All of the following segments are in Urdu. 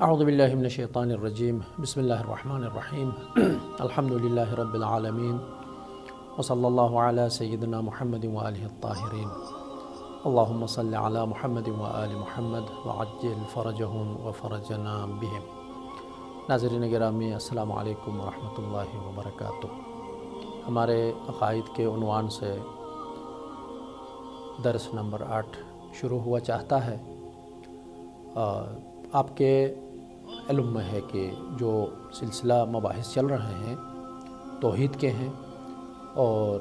اعوذ باللہ من الشیطان الرجیم بسم اللہ الرحمن الرحیم الحمد للہ رب العالمین وصلی اللہ علی سیدنا محمد وآلہ الطاہرین اللہم صل علی محمد وآل محمد وعجل فرجہم وفرجنا بہم۔ ناظرین گرامی، السلام علیکم ورحمۃ اللہ وبرکاتہ۔ ہمارے عقائد کے عنوان سے درس نمبر 8 شروع ہوا چاہتا ہے۔ آپ کے علم میں ہے کہ جو سلسلہ مباحث چل رہے ہیں توحید کے ہیں، اور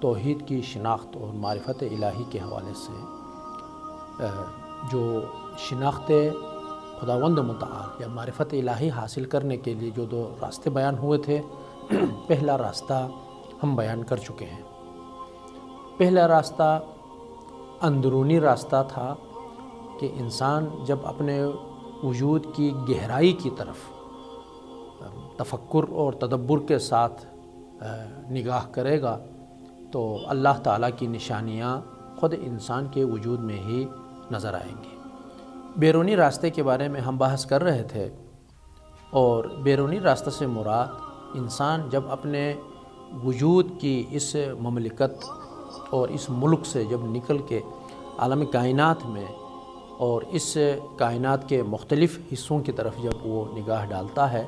توحید کی شناخت اور معرفت الہی کے حوالے سے جو شناخت خداوند متعال یا معرفت الہی حاصل کرنے کے لیے جو دو راستے بیان ہوئے تھے، پہلا راستہ ہم بیان کر چکے ہیں۔ پہلا راستہ اندرونی راستہ تھا کہ انسان جب اپنے وجود کی گہرائی کی طرف تفکر اور تدبر کے ساتھ نگاہ کرے گا تو اللہ تعالیٰ کی نشانیاں خود انسان کے وجود میں ہی نظر آئیں گی۔ بیرونی راستے کے بارے میں ہم بحث کر رہے تھے، اور بیرونی راستہ سے مراد انسان جب اپنے وجود کی اس مملکت اور اس ملک سے جب نکل کے عالم کائنات میں اور اس کائنات کے مختلف حصوں کی طرف جب وہ نگاہ ڈالتا ہے،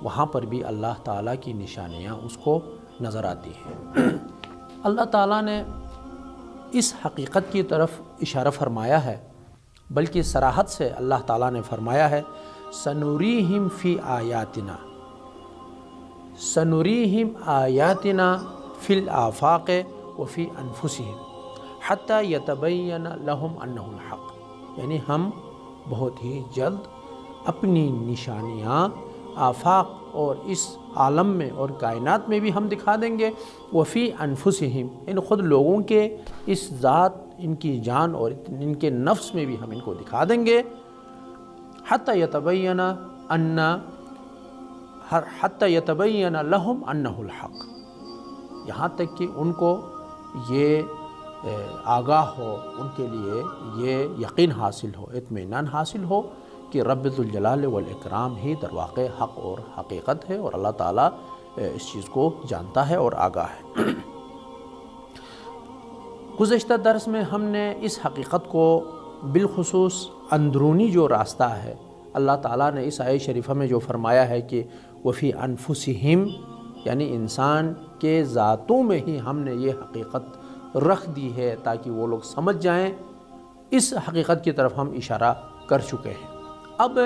وہاں پر بھی اللہ تعالیٰ کی نشانیاں اس کو نظر آتی ہیں۔ اللہ تعالیٰ نے اس حقیقت کی طرف اشارہ فرمایا ہے، بلکہ صراحت سے اللہ تعالیٰ نے فرمایا ہے سنوریہم فی آیاتنا، سنوریہم آیاتنا فی الآفاق وفی انفسہم حتی یتبین لہم انہ الحق، یعنی ہم بہت ہی جلد اپنی نشانیاں آفاق اور اس عالم میں اور کائنات میں بھی ہم دکھا دیں گے، وفی انفسہم، ان خود لوگوں کے اس ذات، ان کی جان اور ان کے نفس میں بھی ہم ان کو دکھا دیں گے، حتی یتبین لہم انہ الحق، یہاں تک کہ ان کو یہ آگاہ ہو، ان کے لیے یہ یقین حاصل ہو، اطمینان حاصل ہو کہ رب ذوالجلال والاکرام ہی در واقع حق اور حقیقت ہے، اور اللہ تعالیٰ اس چیز کو جانتا ہے اور آگاہ ہے۔ گزشتہ درس میں ہم نے اس حقیقت کو بالخصوص اندرونی جو راستہ ہے، اللہ تعالیٰ نے اس آیت شریفہ میں جو فرمایا ہے کہ وفی انفسہم، یعنی انسان کے ذاتوں میں ہی ہم نے یہ حقیقت رکھ دی ہے تاکہ وہ لوگ سمجھ جائیں، اس حقیقت کی طرف ہم اشارہ کر چکے ہیں۔ اب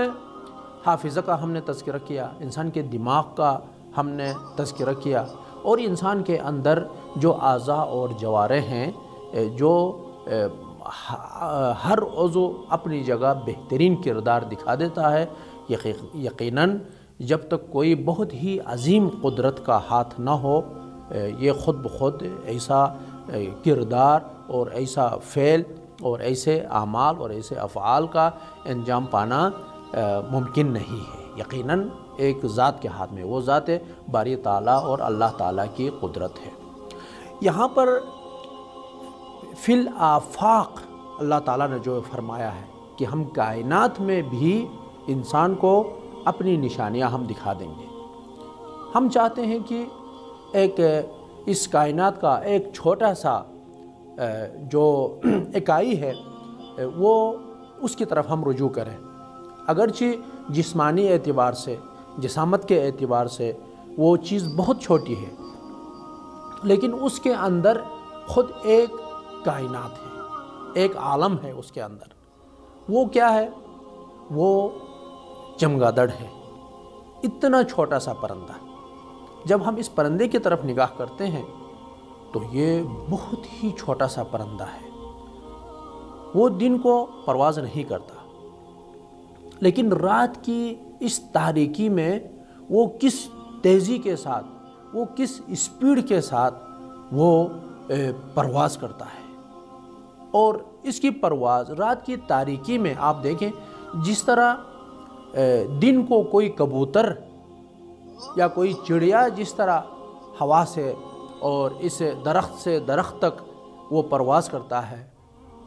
حافظہ کا ہم نے تذکرہ کیا، انسان کے دماغ کا ہم نے تذکرہ کیا، اور انسان کے اندر جو اعضاء اور جوارح ہیں، جو ہر عضو اپنی جگہ بہترین کردار دکھا دیتا ہے۔ یقیناً جب تک کوئی بہت ہی عظیم قدرت کا ہاتھ نہ ہو، یہ خود بخود ایسا کردار اور ایسا فعل اور ایسے اعمال اور ایسے افعال کا انجام پانا ممکن نہیں ہے۔ یقیناً ایک ذات کے ہاتھ میں، وہ ذات باری تعالیٰ اور اللہ تعالیٰ کی قدرت ہے۔ یہاں پر فی الآفاق اللہ تعالیٰ نے جو فرمایا ہے کہ ہم کائنات میں بھی انسان کو اپنی نشانیاں ہم دکھا دیں گے۔ ہم چاہتے ہیں کہ ایک اس کائنات کا ایک چھوٹا سا جو اکائی ہے، وہ اس کی طرف ہم رجوع کریں۔ اگرچہ جسمانی اعتبار سے، جسامت کے اعتبار سے وہ چیز بہت چھوٹی ہے، لیکن اس کے اندر خود ایک کائنات ہے، ایک عالم ہے اس کے اندر۔ وہ کیا ہے؟ وہ چمگادڑ ہے، اتنا چھوٹا سا پرندہ۔ جب ہم اس پرندے کی طرف نگاہ کرتے ہیں تو یہ بہت ہی چھوٹا سا پرندہ ہے، وہ دن کو پرواز نہیں کرتا، لیکن رات کی اس تاریکی میں وہ کس تیزی کے ساتھ، وہ کس اسپیڈ کے ساتھ وہ پرواز کرتا ہے۔ اور اس کی پرواز رات کی تاریکی میں آپ دیکھیں، جس طرح دن کو کوئی کبوتر یا کوئی چڑیا جس طرح ہوا سے اور اس درخت سے درخت تک وہ پرواز کرتا ہے،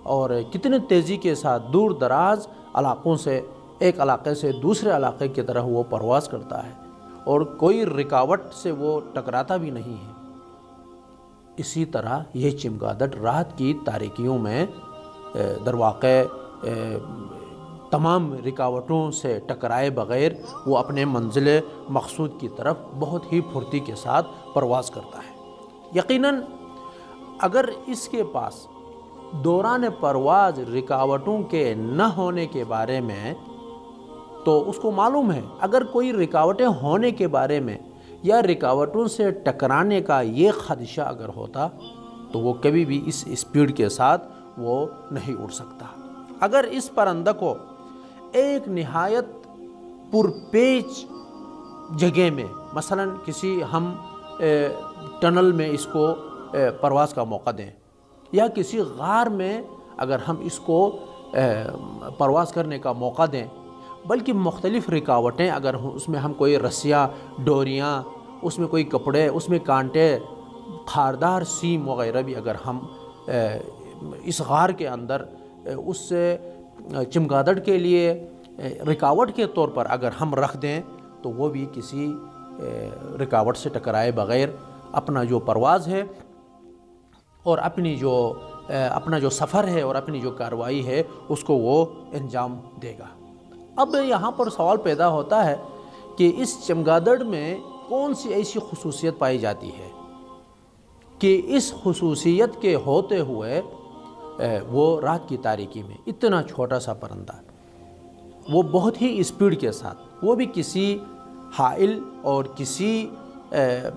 اور کتنے تیزی کے ساتھ دور دراز علاقوں سے ایک علاقے سے دوسرے علاقے کی طرح وہ پرواز کرتا ہے اور کوئی رکاوٹ سے وہ ٹکراتا بھی نہیں ہے۔ اسی طرح یہ چمگادڑ رات کی تاریکیوں میں در واقع تمام رکاوٹوں سے ٹکرائے بغیر وہ اپنے منزل مقصود کی طرف بہت ہی پھرتی کے ساتھ پرواز کرتا ہے۔ یقیناً اگر اس کے پاس دوران پرواز رکاوٹوں کے نہ ہونے کے بارے میں، تو اس کو معلوم ہے اگر کوئی رکاوٹیں ہونے کے بارے میں یا رکاوٹوں سے ٹکرانے کا یہ خدشہ اگر ہوتا تو وہ کبھی بھی اس اسپیڈ کے ساتھ وہ نہیں اڑ سکتا۔ اگر اس پرندہ کو ایک نہایت پرپیچ جگہ میں، مثلا کسی ہم ٹنل میں اس کو پرواز کا موقع دیں یا کسی غار میں اگر ہم اس کو پرواز کرنے کا موقع دیں، بلکہ مختلف رکاوٹیں اگر اس میں ہم کوئی رسیاں، ڈوریاں، اس میں کوئی کپڑے، اس میں کانٹے، خاردار سیم وغیرہ بھی اگر ہم اس غار کے اندر اس چمگادڑ کے لیے رکاوٹ کے طور پر اگر ہم رکھ دیں تو وہ بھی کسی رکاوٹ سے ٹکرائے بغیر اپنا جو پرواز ہے اور اپنا جو سفر ہے اور اپنی جو کارروائی ہے اس کو وہ انجام دے گا۔ اب یہاں پر سوال پیدا ہوتا ہے کہ اس چمگادڑ میں کون سی ایسی خصوصیت پائی جاتی ہے کہ اس خصوصیت کے ہوتے ہوئے وہ رات کی تاریکی میں اتنا چھوٹا سا پرندہ وہ بہت ہی اسپیڈ کے ساتھ، وہ بھی کسی حائل اور کسی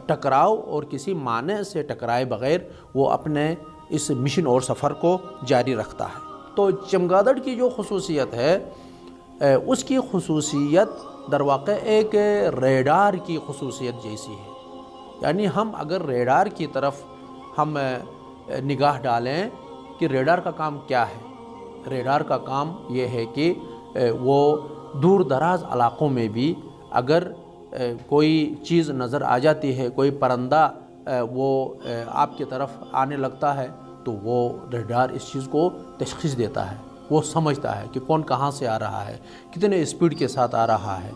ٹکراؤ اور کسی مانع سے ٹکرائے بغیر وہ اپنے اس مشن اور سفر کو جاری رکھتا ہے۔ تو چمگادڑ کی جو خصوصیت ہے اس کی خصوصیت در واقع ایک ریڈار کی خصوصیت جیسی ہے، یعنی ہم اگر ریڈار کی طرف ہم نگاہ ڈالیں کہ ریڈار کا کام کیا ہے، ریڈار کا کام یہ ہے کہ وہ دور دراز علاقوں میں بھی اگر کوئی چیز نظر آ جاتی ہے، کوئی پرندہ وہ آپ کی طرف آنے لگتا ہے تو وہ ریڈار اس چیز کو تشخیص دیتا ہے، وہ سمجھتا ہے کہ کون کہاں سے آ رہا ہے، کتنے اسپیڈ کے ساتھ آ رہا ہے،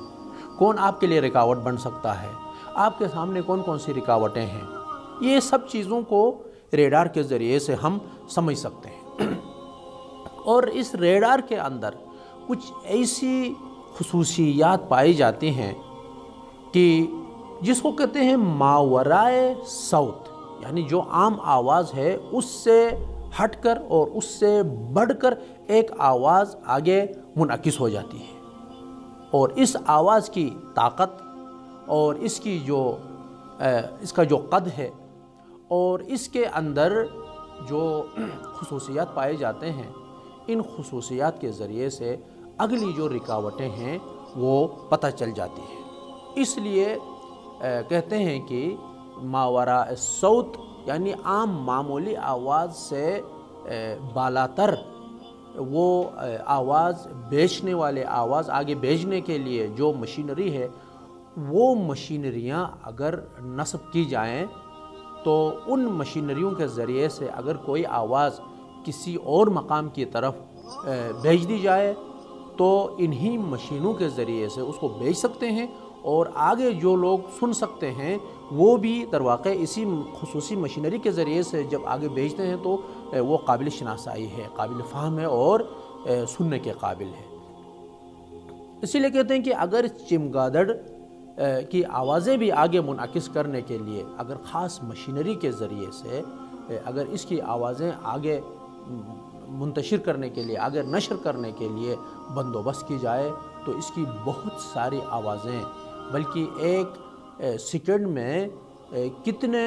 کون آپ کے لیے رکاوٹ بن سکتا ہے، آپ کے سامنے کون کون سی رکاوٹیں ہیں۔ یہ سب چیزوں کو ریڈار کے ذریعے سے ہم سمجھ سکتے ہیں۔ اور اس ریڈار کے اندر کچھ ایسی خصوصیات پائی جاتی ہیں کہ جس کو کہتے ہیں ماورائے صوت، یعنی جو عام آواز ہے اس سے ہٹ کر اور اس سے بڑھ کر ایک آواز آگے منعکس ہو جاتی ہے، اور اس آواز کی طاقت اور اس کا جو قد ہے اور اس کے اندر جو خصوصیات پائے جاتے ہیں، ان خصوصیات کے ذریعے سے اگلی جو رکاوٹیں ہیں وہ پتہ چل جاتی ہیں۔ اس لیے کہتے ہیں کہ ماوراء الصوت یعنی عام معمولی آواز سے بالاتر وہ آواز بیچنے والے، آواز آگے بھیجنے کے لیے جو مشینری ہے، وہ مشینریاں اگر نصب کی جائیں تو ان مشینریوں کے ذریعے سے اگر کوئی آواز کسی اور مقام کی طرف بھیج دی جائے تو انہی مشینوں کے ذریعے سے اس کو بھیج سکتے ہیں، اور آگے جو لوگ سن سکتے ہیں وہ بھی در واقع اسی خصوصی مشینری کے ذریعے سے جب آگے بھیجتے ہیں تو وہ قابل شناسائی ہے، قابل فہم ہے اور سننے کے قابل ہے۔ اسی لیے کہتے ہیں کہ اگر چمگادڑ کی آوازیں بھی آگے منعکس کرنے کے لیے اگر خاص مشینری کے ذریعے سے اگر اس کی آوازیں آگے منتشر کرنے کے لیے، آگے نشر کرنے کے لیے بندوبست کی جائے تو اس کی بہت ساری آوازیں، بلکہ ایک سیکنڈ میں کتنے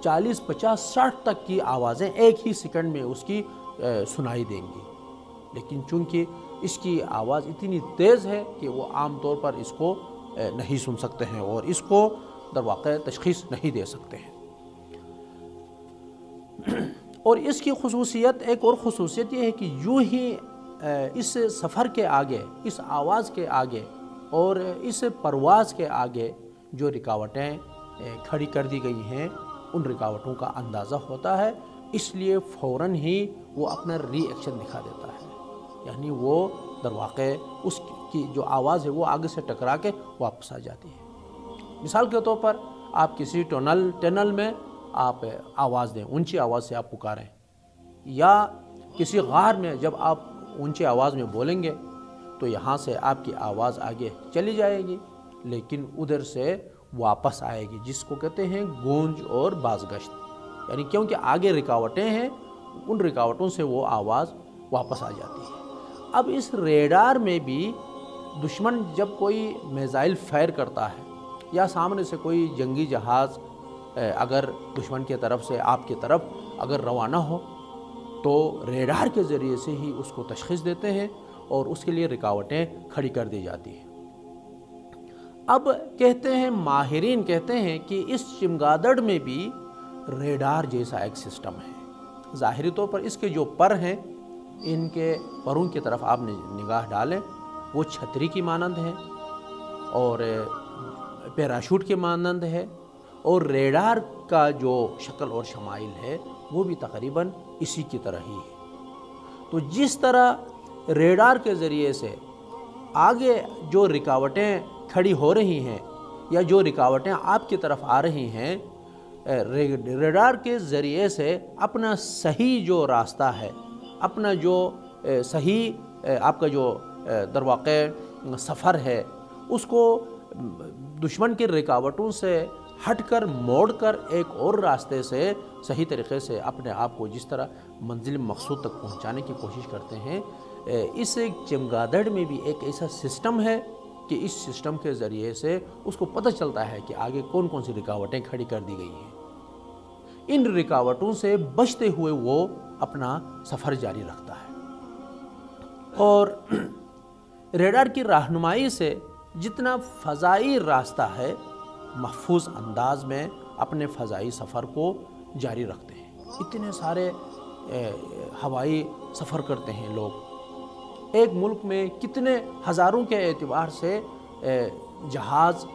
40، 50، 60 تک کی آوازیں ایک ہی سیکنڈ میں اس کی سنائی دیں گی، لیکن چونکہ اس کی آواز اتنی تیز ہے کہ وہ عام طور پر اس کو نہیں سن سکتے ہیں اور اس کو در واقع تشخیص نہیں دے سکتے ہیں۔ اور اس کی خصوصیت، ایک اور خصوصیت یہ ہے کہ یوں ہی اس سفر کے آگے، اس آواز کے آگے اور اس پرواز کے آگے جو رکاوٹیں کھڑی کر دی گئی ہیں ان رکاوٹوں کا اندازہ ہوتا ہے، اس لیے فوراً ہی وہ اپنا ری ایکشن دکھا دیتا ہے، یعنی وہ در واقع اس کی جو آواز ہے وہ آگے سے ٹکرا کے واپس آ جاتی ہے۔ مثال کے طور پر آپ کسی ٹنل میں آپ آواز دیں، اونچی آواز سے آپ پکاریں، یا کسی غار میں جب آپ اونچی آواز میں بولیں گے تو یہاں سے آپ کی آواز آگے چلی جائے گی لیکن ادھر سے واپس آئے گی، جس کو کہتے ہیں گونج اور بازگشت، یعنی کیونکہ آگے رکاوٹیں ہیں، ان رکاوٹوں سے وہ آواز واپس آ جاتی ہے۔ اب اس ریڈار میں بھی دشمن جب کوئی میزائل فائر کرتا ہے یا سامنے سے کوئی جنگی جہاز اگر دشمن کی طرف سے آپ کی طرف اگر روانہ ہو تو ریڈار کے ذریعے سے ہی اس کو تشخیص دیتے ہیں اور اس کے لیے رکاوٹیں کھڑی کر دی جاتی ہیں۔ اب کہتے ہیں، ماہرین کہتے ہیں کہ اس چمگادڑ میں بھی ریڈار جیسا ایک سسٹم ہے۔ ظاہری طور پر اس کے جو پر ہیں، ان کے پروں کی طرف آپ نگاہ ڈالیں، وہ چھتری کی مانند ہے اور پیراشوٹ کے مانند ہے، اور ریڈار کا جو شکل اور شمائل ہے وہ بھی تقریباً اسی کی طرح ہی ہے۔ تو جس طرح ریڈار کے ذریعے سے آگے جو رکاوٹیں کھڑی ہو رہی ہیں یا جو رکاوٹیں آپ کی طرف آ رہی ہیں، ریڈار کے ذریعے سے اپنا صحیح جو راستہ ہے، اپنا جو صحیح آپ کا جو در واقع سفر ہے، اس کو دشمن کی رکاوٹوں سے ہٹ کر موڑ کر ایک اور راستے سے صحیح طریقے سے اپنے آپ کو جس طرح منزل مقصود تک پہنچانے کی کوشش کرتے ہیں، اس چمگادڑ میں بھی ایک ایسا سسٹم ہے کہ اس سسٹم کے ذریعے سے اس کو پتہ چلتا ہے کہ آگے کون کون سی رکاوٹیں کھڑی کر دی گئی ہیں۔ ان رکاوٹوں سے بچتے ہوئے وہ اپنا سفر جاری رکھتا ہے، اور ریڈار کی رہنمائی سے جتنا فضائی راستہ ہے محفوظ انداز میں اپنے فضائی سفر کو جاری رکھتے ہیں۔ اتنے سارے ہوائی سفر کرتے ہیں لوگ، ایک ملک میں کتنے ہزاروں کے اعتبار سے جہاز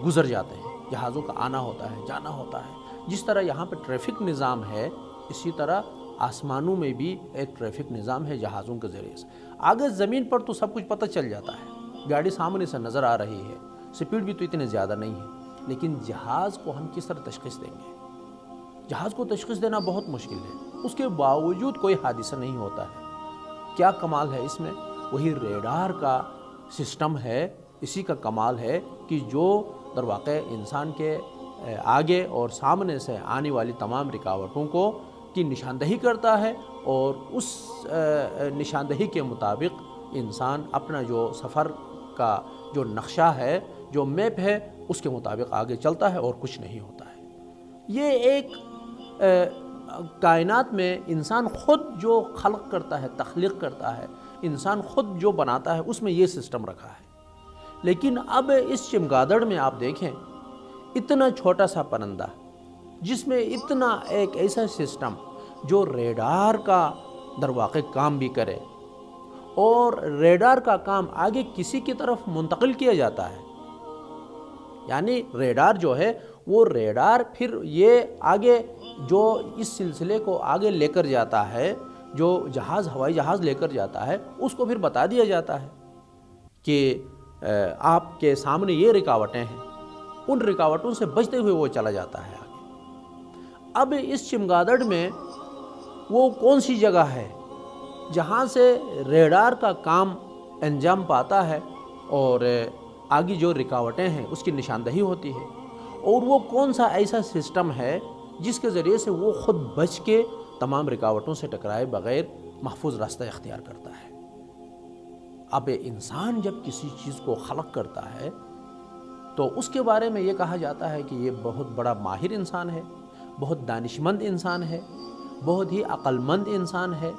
گزر جاتے ہیں، جہازوں کا آنا ہوتا ہے، جانا ہوتا ہے۔ جس طرح یہاں پہ ٹریفک نظام ہے، اسی طرح آسمانوں میں بھی ایک ٹریفک نظام ہے جہازوں کے ذریعے سے۔ آگے زمین پر تو سب کچھ پتہ چل جاتا ہے، گاڑی سامنے سے نظر آ رہی ہے، سپیڈ بھی تو اتنے زیادہ نہیں ہے، لیکن جہاز کو ہم کس طرح تشخیص دیں گے؟ جہاز کو تشخیص دینا بہت مشکل ہے، اس کے باوجود کوئی حادثہ نہیں ہوتا ہے۔ کیا کمال ہے اس میں؟ وہی ریڈار کا سسٹم ہے، اسی کا کمال ہے کہ جو در واقع انسان کے آگے اور سامنے سے آنے والی تمام رکاوٹوں کو کی نشاندہی کرتا ہے، اور اس نشاندہی کے مطابق انسان اپنا جو سفر کا جو نقشہ ہے، جو میپ ہے، اس کے مطابق آگے چلتا ہے اور کچھ نہیں ہوتا ہے۔ یہ ایک کائنات میں انسان خود جو خلق کرتا ہے، تخلیق کرتا ہے، انسان خود جو بناتا ہے، اس میں یہ سسٹم رکھا ہے۔ لیکن اب اس چمگادڑ میں آپ دیکھیں، اتنا چھوٹا سا پرندہ جس میں اتنا ایک ایسا سسٹم جو ریڈار کا در واقع کام بھی کرے، اور ریڈار کا کام آگے کسی کی طرف منتقل کیا جاتا ہے، یعنی ریڈار جو ہے وہ ریڈار پھر یہ آگے جو اس سلسلے کو آگے لے کر جاتا ہے، جو جہاز ہوائی جہاز لے کر جاتا ہے، اس کو پھر بتا دیا جاتا ہے کہ آپ کے سامنے یہ رکاوٹیں ہیں، ان رکاوٹوں سے بچتے ہوئے وہ چلا جاتا ہے آگے۔ اب اس چمگادڑ میں وہ کون سی جگہ ہے جہاں سے ریڈار کا کام انجام پاتا ہے اور آگے جو رکاوٹیں ہیں اس کی نشاندہی ہوتی ہے، اور وہ کون سا ایسا سسٹم ہے جس کے ذریعے سے وہ خود بچ کے تمام رکاوٹوں سے ٹکرائے بغیر محفوظ راستہ اختیار کرتا ہے۔ اب انسان جب کسی چیز کو خلق کرتا ہے تو اس کے بارے میں یہ کہا جاتا ہے کہ یہ بہت بڑا ماہر انسان ہے، بہت دانشمند انسان ہے، بہت ہی عقل مند انسان ہے،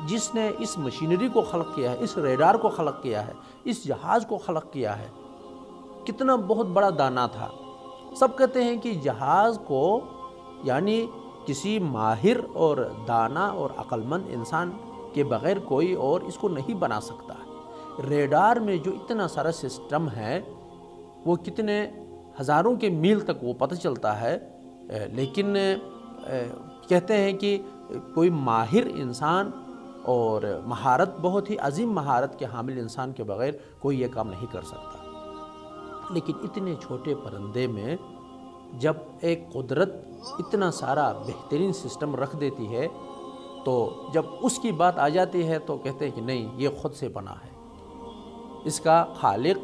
جس نے اس مشینری کو خلق کیا ہے، اس ریڈار کو خلق کیا ہے، اس جہاز کو خلق کیا ہے۔ کتنا بہت بڑا دانا تھا۔ سب کہتے ہیں کہ جہاز کو یعنی کسی ماہر اور دانا اور عقل مند انسان کے بغیر کوئی اور اس کو نہیں بنا سکتا۔ ریڈار میں جو اتنا سارا سسٹم ہے، وہ کتنے ہزاروں کے میل تک وہ پتہ چلتا ہے، لیکن کہتے ہیں کہ کوئی ماہر انسان اور مہارت، بہت ہی عظیم مہارت کے حامل انسان کے بغیر کوئی یہ کام نہیں کر سکتا۔ لیکن اتنے چھوٹے پرندے میں جب ایک قدرت اتنا سارا بہترین سسٹم رکھ دیتی ہے تو جب اس کی بات آ جاتی ہے تو کہتے ہیں کہ نہیں، یہ خود سے بنا ہے، اس کا خالق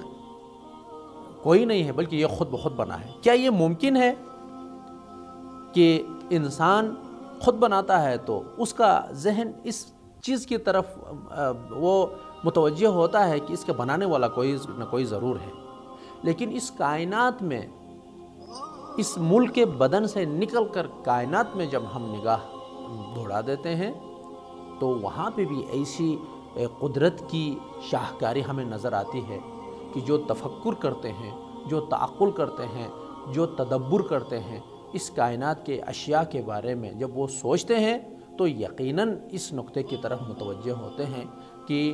کوئی نہیں ہے بلکہ یہ خود بخود بنا ہے۔ کیا یہ ممکن ہے کہ انسان خود بناتا ہے تو اس کا ذہن اس چیز کی طرف وہ متوجہ ہوتا ہے کہ اس کے بنانے والا کوئی نہ کوئی ضرور ہے، لیکن اس کائنات میں، اس ملک کے بدن سے نکل کر کائنات میں جب ہم نگاہ دوڑا دیتے ہیں تو وہاں پہ بھی ایسی قدرت کی شاہکاری ہمیں نظر آتی ہے کہ جو تفکر کرتے ہیں، جو تعقل کرتے ہیں، جو تدبر کرتے ہیں اس کائنات کے اشیاء کے بارے میں، جب وہ سوچتے ہیں تو یقیناً اس نقطے کی طرف متوجہ ہوتے ہیں کہ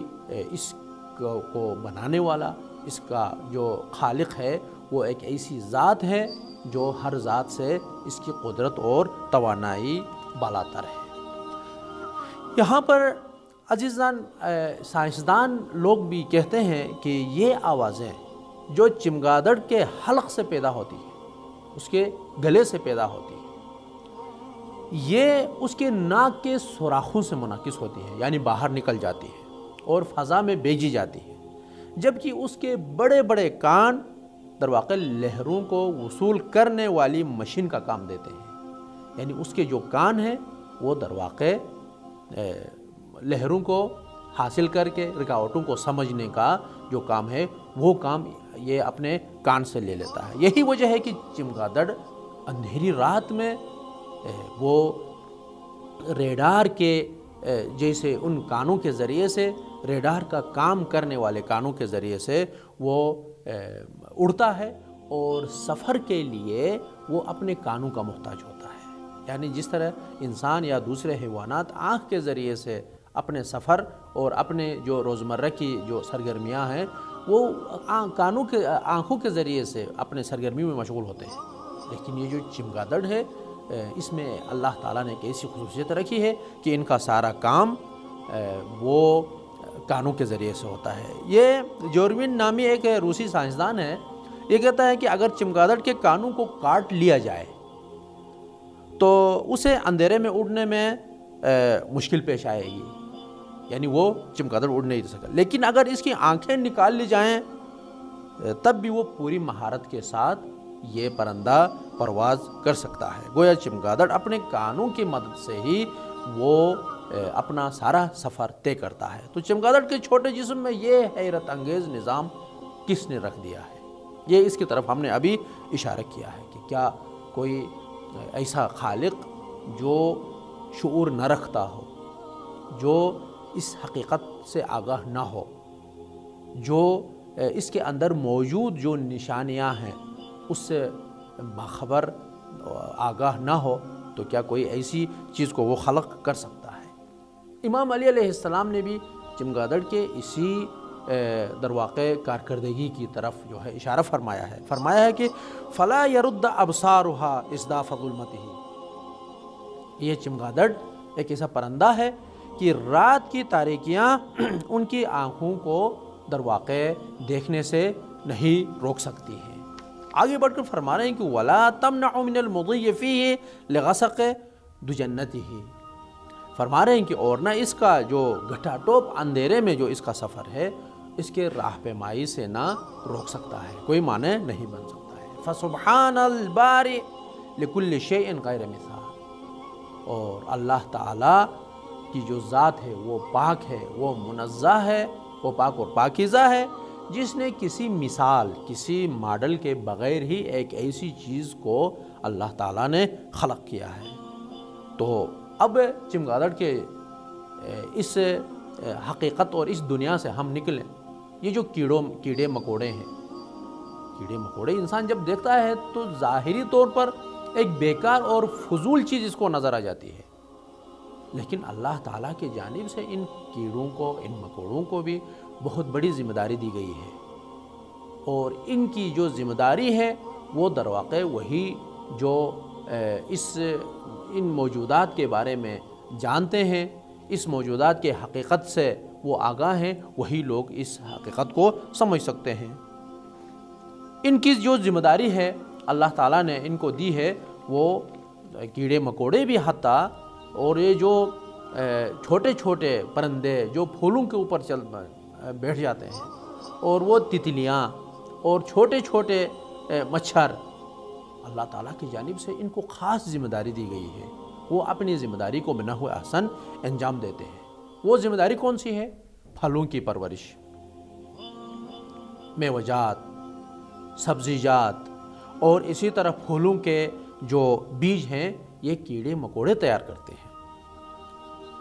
اس کو بنانے والا، اس کا جو خالق ہے وہ ایک ایسی ذات ہے جو ہر ذات سے اس کی قدرت اور توانائی بالاتر ہے۔ یہاں پر عزیزان سائنسدان لوگ بھی کہتے ہیں کہ یہ آوازیں جو چمگادڑ کے حلق سے پیدا ہوتی ہیں، اس کے گلے سے پیدا ہوتی ہیں، یہ اس کے ناک کے سوراخوں سے منعکس ہوتی ہے، یعنی باہر نکل جاتی ہے اور فضا میں بھیجی جاتی ہے، جبکہ اس کے بڑے بڑے کان در واقع لہروں کو وصول کرنے والی مشین کا کام دیتے ہیں، یعنی اس کے جو کان ہیں وہ در واقع لہروں کو حاصل کر کے رکاوٹوں کو سمجھنے کا جو کام ہے وہ کام یہ اپنے کان سے لے لیتا ہے۔ یہی وجہ ہے کہ چمگادڑ اندھیری رات میں وہ ریڈار کے جیسے ان کانوں کے ذریعے سے، ریڈار کا کام کرنے والے کانوں کے ذریعے سے وہ اڑتا ہے اور سفر کے لیے وہ اپنے کانوں کا محتاج ہوتا ہے۔ یعنی جس طرح انسان یا دوسرے حیوانات آنکھ کے ذریعے سے اپنے سفر اور اپنے جو روزمرہ کی جو سرگرمیاں ہیں وہ آنکھوں کے ذریعے سے اپنے سرگرمی میں مشغول ہوتے ہیں، لیکن یہ جو چمگادڑ ہے اس میں اللہ تعالیٰ نے ایک ایسی خصوصیت رکھی ہے کہ ان کا سارا کام وہ کانوں کے ذریعے سے ہوتا ہے۔ یہ جورمین نامی ایک روسی سائنسدان ہے، یہ کہتا ہے کہ اگر چمگادڑ کے کانوں کو کاٹ لیا جائے تو اسے اندھیرے میں اڑنے میں مشکل پیش آئے گی، یعنی وہ چمگادڑ اڑ نہیں سکتا، لیکن اگر اس کی آنکھیں نکال لی جائیں تب بھی وہ پوری مہارت کے ساتھ یہ پرندہ پرواز کر سکتا ہے۔ گویا چمگادڑ اپنے کانوں کی مدد سے ہی وہ اپنا سارا سفر طے کرتا ہے۔ تو چمگادڑ کے چھوٹے جسم میں یہ حیرت انگیز نظام کس نے رکھ دیا ہے، یہ اس کی طرف ہم نے ابھی اشارہ کیا ہے کہ کیا کوئی ایسا خالق جو شعور نہ رکھتا ہو، جو اس حقیقت سے آگاہ نہ ہو، جو اس کے اندر موجود جو نشانیاں ہیں اس سے باخبر آگاہ نہ ہو، تو کیا کوئی ایسی چیز کو وہ خلق کر سکتا ہے؟ امام علی علیہ السلام نے بھی چمگادڑ کے اسی در واقع کارکردگی کی طرف جو ہے اشارہ فرمایا ہے کہ فلا يرد ابصارها ازداف ظلمته، یہ چمگادڑ ایک ایسا پرندہ ہے کہ رات کی تاریکیاں ان کی آنکھوں کو در واقع دیکھنے سے نہیں روک سکتی ہیں۔ آگے بڑھ کر فرما رہے ہیں کہ وَلَا تَمْنَعُ مِنَ الْمُضِيِّ فِيهِ لِغَسَقِ دُجَنَّتِهِ، فرما رہے ہیں کہ اور نہ اس کا جو گھٹا ٹوپ اندھیرے میں جو اس کا سفر ہے اس کے راہ پیمائی سے نہ روک سکتا ہے، کوئی معنی نہیں بن سکتا ہے۔ فَسُبْحَانَ الْبَارِ لِكُلِّ شَيْءٍ غَيْرَ مِثَالٍ، اور اللہ تعالیٰ کی جو ذات ہے وہ پاک ہے، وہ منزہ ہے، وہ پاک اور پاکیزہ ہے، جس نے کسی مثال، کسی ماڈل کے بغیر ہی ایک ایسی چیز کو اللہ تعالیٰ نے خلق کیا ہے۔ تو اب چمگادڑ کے اس حقیقت اور اس دنیا سے ہم نکلیں۔ یہ جو کیڑے مکوڑے ہیں، کیڑے مکوڑے انسان جب دیکھتا ہے تو ظاہری طور پر ایک بیکار اور فضول چیز اس کو نظر آ جاتی ہے، لیکن اللہ تعالیٰ کی جانب سے ان کیڑوں کو، ان مکوڑوں کو بھی بہت بڑی ذمہ داری دی گئی ہے، اور ان کی جو ذمہ داری ہے وہ در واقع وہی جو ان موجودات کے بارے میں جانتے ہیں اس موجودات کے حقیقت سے وہ آگاہ ہیں، وہی لوگ اس حقیقت کو سمجھ سکتے ہیں۔ ان کی جو ذمہ داری ہے اللہ تعالیٰ نے ان کو دی ہے، وہ کیڑے مکوڑے بھی حتیٰ، اور یہ جو چھوٹے چھوٹے پرندے جو پھولوں کے اوپر بیٹھ جاتے ہیں، اور وہ تتلیاں اور چھوٹے چھوٹے مچھر، اللہ تعالیٰ کی جانب سے ان کو خاص ذمہ داری دی گئی ہے۔ وہ اپنی ذمہ داری کو بنحو احسن انجام دیتے ہیں۔ وہ ذمہ داری کون سی ہے؟ پھلوں کی پرورش، میوجات، سبزیجات، اور اسی طرح پھولوں کے جو بیج ہیں یہ کیڑے مکوڑے تیار کرتے ہیں۔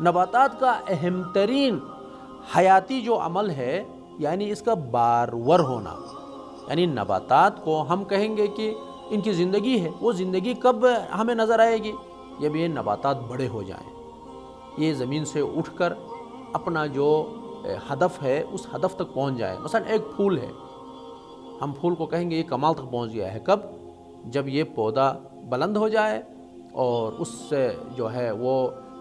نباتات کا اہم ترین حیاتی جو عمل ہے، یعنی اس کا بارور ہونا، یعنی نباتات کو ہم کہیں گے کہ ان کی زندگی ہے، وہ زندگی کب ہمیں نظر آئے گی؟ جب یہ نباتات بڑے ہو جائیں، یہ زمین سے اٹھ کر اپنا جو ہدف ہے اس ہدف تک پہنچ جائے۔ مثلا ایک پھول ہے، ہم پھول کو کہیں گے یہ کمال تک پہنچ گیا ہے، کب؟ جب یہ پودا بلند ہو جائے اور اس سے جو ہے وہ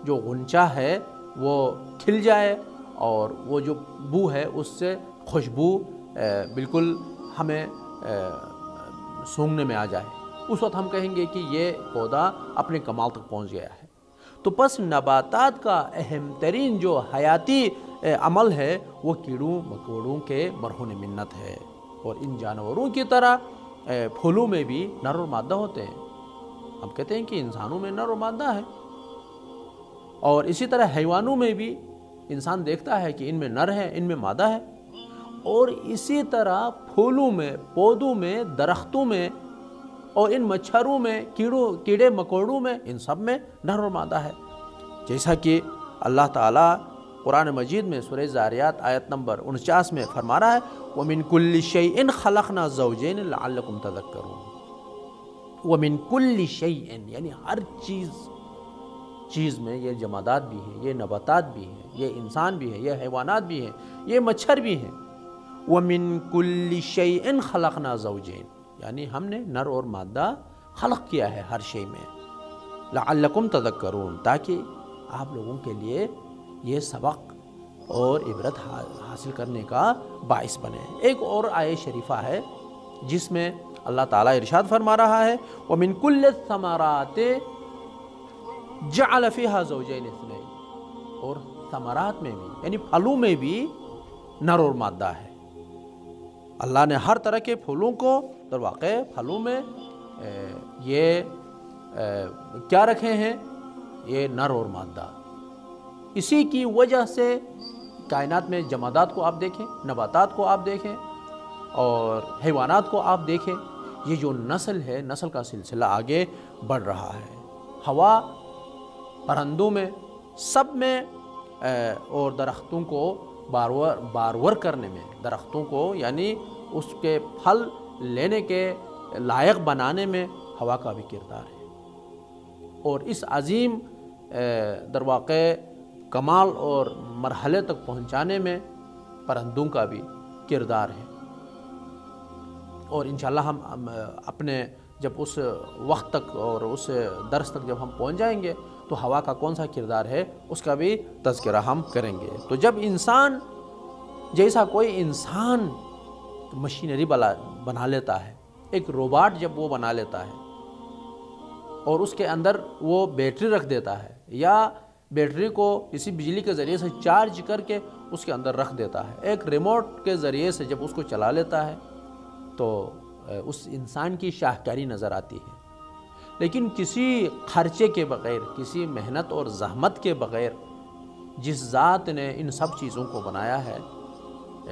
جو غنچہ ہے وہ کھل جائے، اور وہ جو بو ہے اس سے خوشبو بالکل ہمیں سونگھنے میں آ جائے، اس وقت ہم کہیں گے کہ یہ پودا اپنے کمال تک پہنچ گیا ہے۔ تو پس نباتات کا اہم ترین جو حیاتی عمل ہے وہ کیڑوں مکوڑوں کے مرہون منت ہے۔ اور ان جانوروں کی طرح پھولوں میں بھی نر اور مادہ ہوتے ہیں۔ ہم کہتے ہیں کہ انسانوں میں نر اور مادہ ہے، اور اسی طرح حیوانوں میں بھی انسان دیکھتا ہے کہ ان میں نر ہے، ان میں مادہ ہے، اور اسی طرح پھولوں میں، پودوں میں، درختوں میں، اور ان مچھروں میں، کیڑے مکوڑوں میں، ان سب میں نر اور مادہ ہے۔ جیسا کہ اللہ تعالیٰ قرآن مجید میں سورہ ذاریات آیت نمبر 49 میں فرما رہا ہے، وَمِن كُلِّ شَيْءٍ خَلَقْنَا زَوْجَيْنِ لَعَلَّكُمْ تَذَكَّرُونَ۔ وَمِن كُلِّ شَيْءٍ یعنی ہر چیز میں، یہ جمادات بھی ہیں، یہ نباتات بھی ہیں، یہ انسان بھی ہے، یہ حیوانات بھی ہیں، یہ مچھر بھی ہیں۔ وَمِن كُلِّ شَيْءٍ خَلَقْنَا زَوْجَيْنِ یعنی ہم نے نر اور مادہ خلق کیا ہے ہر شے میں، لَعَلَّكُمْ تَذَكَّرُونَ تاکہ آپ لوگوں کے لیے یہ سبق اور عبرت حاصل کرنے کا باعث بنے۔ ایک اور آیت شریفہ ہے جس میں اللہ تعالیٰ ارشاد فرما رہا ہے، وَمِن كُلِّ الثَّمَرَاتِ جَعَلَ فِيهَا زَوْجَيْنِ اثْنَيْنِ اور ثمرات میں بھی، یعنی پھلوں میں بھی نر اور مادہ ہے۔ اللہ نے ہر طرح کے پھولوں کو، در واقع پھلوں میں یہ کیا رکھے ہیں؟ یہ نر اور مادہ۔ اسی کی وجہ سے کائنات میں جمادات کو آپ دیکھیں، نباتات کو آپ دیکھیں، اور حیوانات کو آپ دیکھیں، یہ جو نسل ہے، نسل کا سلسلہ آگے بڑھ رہا ہے۔ ہوا، پرندوں میں، سب میں، اور درختوں کو بارور کرنے میں، درختوں کو یعنی اس کے پھل لینے کے لائق بنانے میں ہوا کا بھی کردار ہے، اور اس عظیم در واقع کمال اور مرحلے تک پہنچانے میں پرندوں کا بھی کردار ہے۔ اور انشاءاللہ ہم اپنے جب اس وقت تک اور اس درس تک جب ہم پہنچ جائیں گے تو ہوا کا کون سا کردار ہے اس کا بھی تذکرہ ہم کریں گے۔ تو جب انسان جیسا کوئی انسان مشینری بنا لیتا ہے، ایک روباٹ جب وہ بنا لیتا ہے اور اس کے اندر وہ بیٹری رکھ دیتا ہے، یا بیٹری کو کسی بجلی کے ذریعے سے چارج کر کے اس کے اندر رکھ دیتا ہے، ایک ریموٹ کے ذریعے سے جب اس کو چلا لیتا ہے تو اس انسان کی شاہکاری نظر آتی ہے۔ لیکن کسی خرچے کے بغیر، کسی محنت اور زحمت کے بغیر جس ذات نے ان سب چیزوں کو بنایا ہے،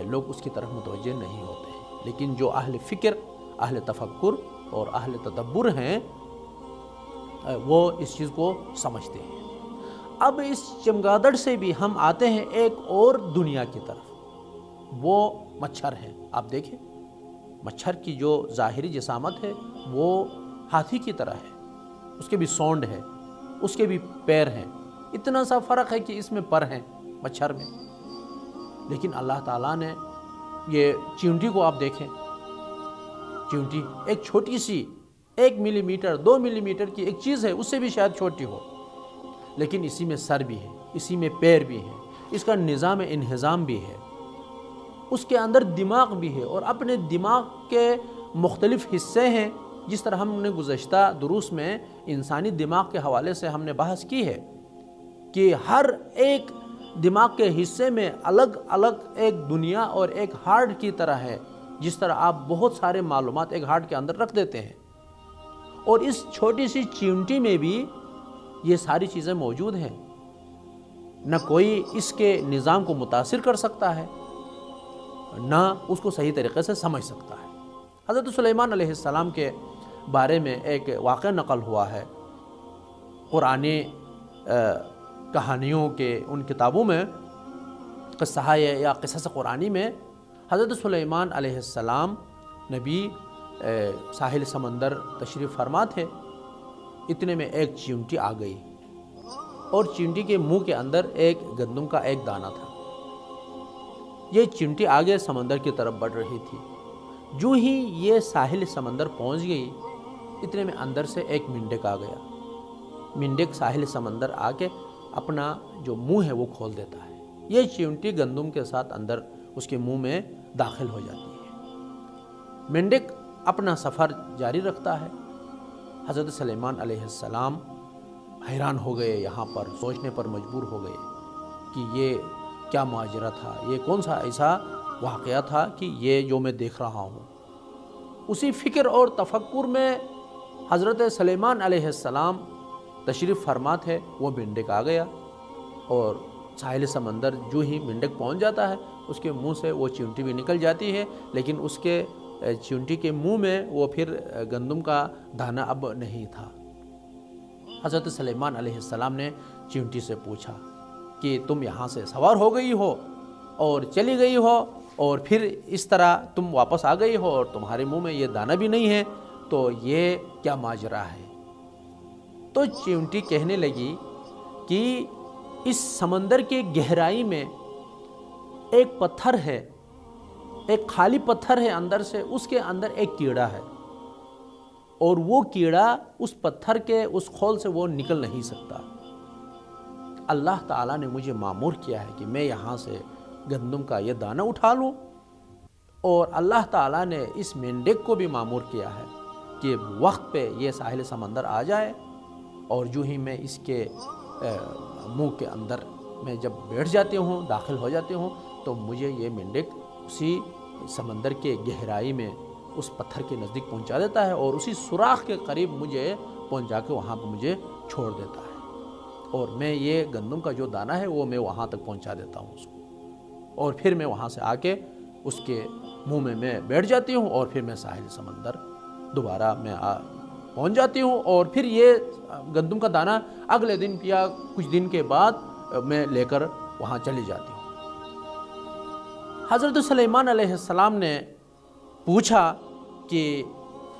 لوگ اس کی طرف متوجہ نہیں ہوتے ہیں۔ لیکن جو اہل فکر، اہل تفکر اور اہل تدبر ہیں وہ اس چیز کو سمجھتے ہیں۔ اب اس چمگادڑ سے بھی ہم آتے ہیں ایک اور دنیا کی طرف، وہ مچھر ہیں۔ آپ دیکھیں مچھر کی جو ظاہری جسامت ہے وہ ہاتھی کی طرح ہے، اس کے بھی سونڈ ہے، اس کے بھی پیر ہیں، اتنا سا فرق ہے کہ اس میں پر ہیں مچھر میں۔ لیکن اللہ تعالیٰ نے یہ چیونٹی کو آپ دیکھیں، چیونٹی ایک چھوٹی سی 1 ملی میٹر 2 ملی میٹر کی ایک چیز ہے، اس سے بھی شاید چھوٹی ہو، لیکن اسی میں سر بھی ہے، اسی میں پیر بھی ہیں، اس کا نظام انہضام بھی ہے، اس کے اندر دماغ بھی ہے، اور اپنے دماغ کے مختلف حصے ہیں. جس طرح ہم نے گزشتہ دروس میں انسانی دماغ کے حوالے سے ہم نے بحث کی ہے کہ ہر ایک دماغ کے حصے میں الگ الگ ایک دنیا اور ایک ہارڈ کی طرح ہے. جس طرح آپ بہت سارے معلومات ایک ہارڈ کے اندر رکھ دیتے ہیں، اور اس چھوٹی سی چیمٹی میں بھی یہ ساری چیزیں موجود ہیں. نہ کوئی اس کے نظام کو متاثر کر سکتا ہے، نہ اس کو صحیح طریقے سے سمجھ سکتا ہے. حضرت سلیمان علیہ السلام کے بارے میں ایک واقعہ نقل ہوا ہے قرآنی کہانیوں کے ان کتابوں میں، قصہ یا قصص قرآنی میں. حضرت سلیمان علیہ السلام نبی ساحل سمندر تشریف فرما تھے. اتنے میں ایک چیونٹی آ گئی، اور چیونٹی کے منہ کے اندر ایک گندم کا ایک دانہ تھا. یہ چیونٹی آگے سمندر کی طرف بڑھ رہی تھی. جو ہی یہ ساحل سمندر پہنچ گئی، اتنے میں اندر سے ایک مینڈک آ گیا. مینڈک ساحل سمندر آ کے اپنا جو منہ ہے وہ کھول دیتا ہے. یہ چیونٹی گندم کے ساتھ اندر اس کے منہ میں داخل ہو جاتی ہے. مینڈک اپنا سفر جاری رکھتا ہے. حضرت سلیمان علیہ السلام حیران ہو گئے، یہاں پر سوچنے پر مجبور ہو گئے کہ یہ کیا ماجرا تھا، یہ کون سا ایسا واقعہ تھا کہ یہ جو میں دیکھ رہا ہوں. اسی فکر اور تفکر میں حضرت سلیمان علیہ السلام تشریف فرما تھے. وہ مینڈک آ گیا، اور ساحل سمندر جو ہی مینڈک پہنچ جاتا ہے اس کے منہ سے وہ چیونٹی بھی نکل جاتی ہے، لیکن اس کے چیونٹی کے منہ میں وہ پھر گندم کا دانہ اب نہیں تھا. حضرت سلیمان علیہ السلام نے چیونٹی سے پوچھا کہ تم یہاں سے سوار ہو گئی ہو اور چلی گئی ہو، اور پھر اس طرح تم واپس آ گئی ہو اور تمہارے منہ میں یہ دانہ بھی نہیں ہے، تو یہ کیا ماجرا ہے؟ تو چیونٹی کہنے لگی کہ اس سمندر کے گہرائی میں ایک پتھر ہے، ایک خالی پتھر ہے اندر سے، اس کے اندر ایک کیڑا ہے، اور وہ کیڑا اس پتھر کے اس خول سے وہ نکل نہیں سکتا. اللہ تعالیٰ نے مجھے مامور کیا ہے کہ میں یہاں سے گندم کا یہ دانہ اٹھا لوں، اور اللہ تعالیٰ نے اس مینڈک کو بھی مامور کیا ہے کہ وقت پہ یہ ساحل سمندر آ جائے، اور جو ہی میں اس کے منہ کے اندر میں جب بیٹھ جاتی ہوں، داخل ہو جاتی ہوں، تو مجھے یہ مینڈک اسی سمندر کے گہرائی میں اس پتھر کے نزدیک پہنچا دیتا ہے، اور اسی سوراخ کے قریب مجھے پہنچا کے وہاں پہ مجھے چھوڑ دیتا ہے، اور میں یہ گندم کا جو دانہ ہے وہ میں وہاں تک پہنچا دیتا ہوں اس کو، اور پھر میں وہاں سے آ کے اس کے منہ میں بیٹھ جاتی ہوں، اور پھر میں ساحل سمندر دوبارہ میں پہنچ جاتی ہوں، اور پھر یہ گندم کا دانہ اگلے دن یا کچھ دن کے بعد میں لے کر وہاں چلی جاتی ہوں. حضرت سلیمان علیہ السلام نے پوچھا کہ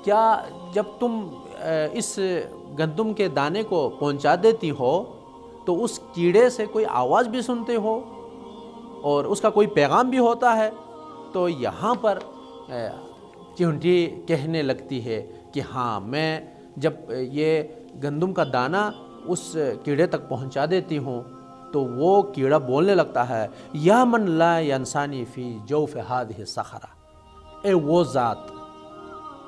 کیا جب تم اس گندم کے دانے کو پہنچا دیتی ہو تو اس کیڑے سے کوئی آواز بھی سنتے ہو اور اس کا کوئی پیغام بھی ہوتا ہے؟ تو یہاں پر چیونٹی کہنے لگتی ہے کہ ہاں، میں جب یہ گندم کا دانہ اس کیڑے تک پہنچا دیتی ہوں تو وہ کیڑا بولنے لگتا ہے، یا من لا ینسانی فی جوف ہذہ الصخرہ، اے وہ ذات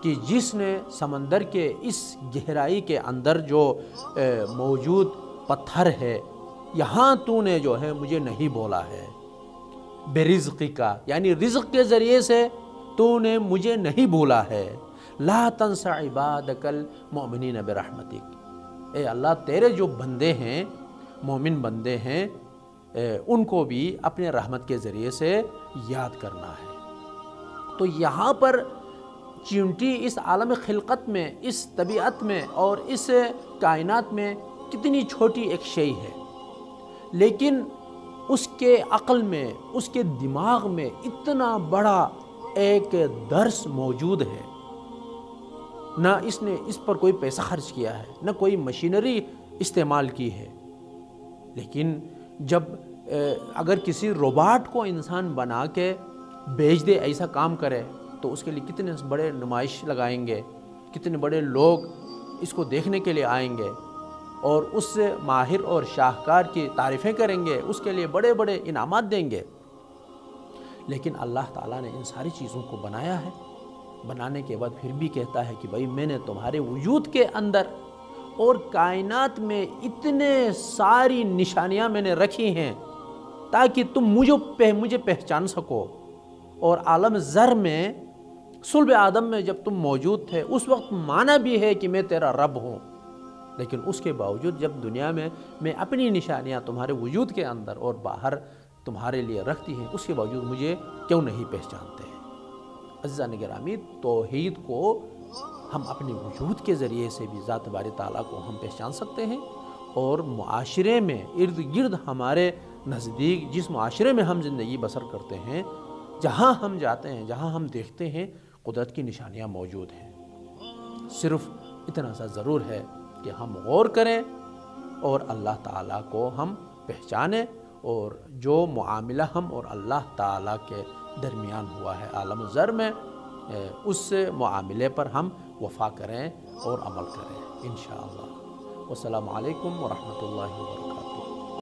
کہ جس نے سمندر کے اس گہرائی کے اندر جو موجود پتھر ہے، یہاں تو نے جو ہے مجھے نہیں بولا ہے، برزقی کا، یعنی رزق کے ذریعے سے تو نے مجھے نہیں بولا ہے. لا تنس عبادک المؤمنین برحمتک، اے اللہ تیرے جو بندے ہیں، مومن بندے ہیں، ان کو بھی اپنے رحمت کے ذریعے سے یاد کرنا ہے. تو یہاں پر چیونٹی اس عالم خلقت میں، اس طبیعت میں اور اس کائنات میں کتنی چھوٹی ایک شے ہے، لیکن اس کے عقل میں، اس کے دماغ میں اتنا بڑا ایک درس موجود ہے. نہ اس نے اس پر کوئی پیسہ خرچ کیا ہے، نہ کوئی مشینری استعمال کی ہے، لیکن جب اگر کسی روباٹ کو انسان بنا کے بیچ دے، ایسا کام کرے، تو اس کے لیے کتنے بڑے نمائش لگائیں گے، کتنے بڑے لوگ اس کو دیکھنے کے لیے آئیں گے. اور اس سے ماہر اور شاہکار کی تعریفیں کریں گے، اس کے لیے بڑے بڑے انعامات دیں گے۔ لیکن اللہ تعالیٰ نے ان ساری چیزوں کو بنایا ہے، بنانے کے بعد پھر بھی کہتا ہے کہ بھائی میں نے تمہارے وجود کے اندر اور کائنات میں اتنے ساری نشانیاں میں نے رکھی ہیں تاکہ تم مجھے پہچان سکو۔ اور عالم ذر میں صلب آدم میں جب تم موجود تھے اس وقت مانا بھی ہے کہ میں تیرا رب ہوں، لیکن اس کے باوجود جب دنیا میں اپنی نشانیاں تمہارے وجود کے اندر اور باہر تمہارے لیے رکھتی ہیں، اس کے باوجود مجھے کیوں نہیں پہچانتے ہیں؟ عزیزان گرامی، توحید کو ہم اپنے وجود کے ذریعے سے بھی ذات باری تعالیٰ کو ہم پہچان سکتے ہیں، اور معاشرے میں ارد گرد ہمارے نزدیک جس معاشرے میں ہم زندگی بسر کرتے ہیں، جہاں ہم جاتے ہیں، جہاں ہم دیکھتے ہیں قدرت کی نشانیاں موجود ہیں۔ صرف اتنا سا ضرور ہے کہ ہم غور کریں اور اللہ تعالیٰ کو ہم پہچانیں، اور جو معاملہ ہم اور اللہ تعالیٰ کے درمیان ہوا ہے عالم ذر میں، اس معاملے پر ہم وفا کریں اور عمل کریں انشاءاللہ۔ والسلام علیکم ورحمۃ اللہ وبرکاتہ۔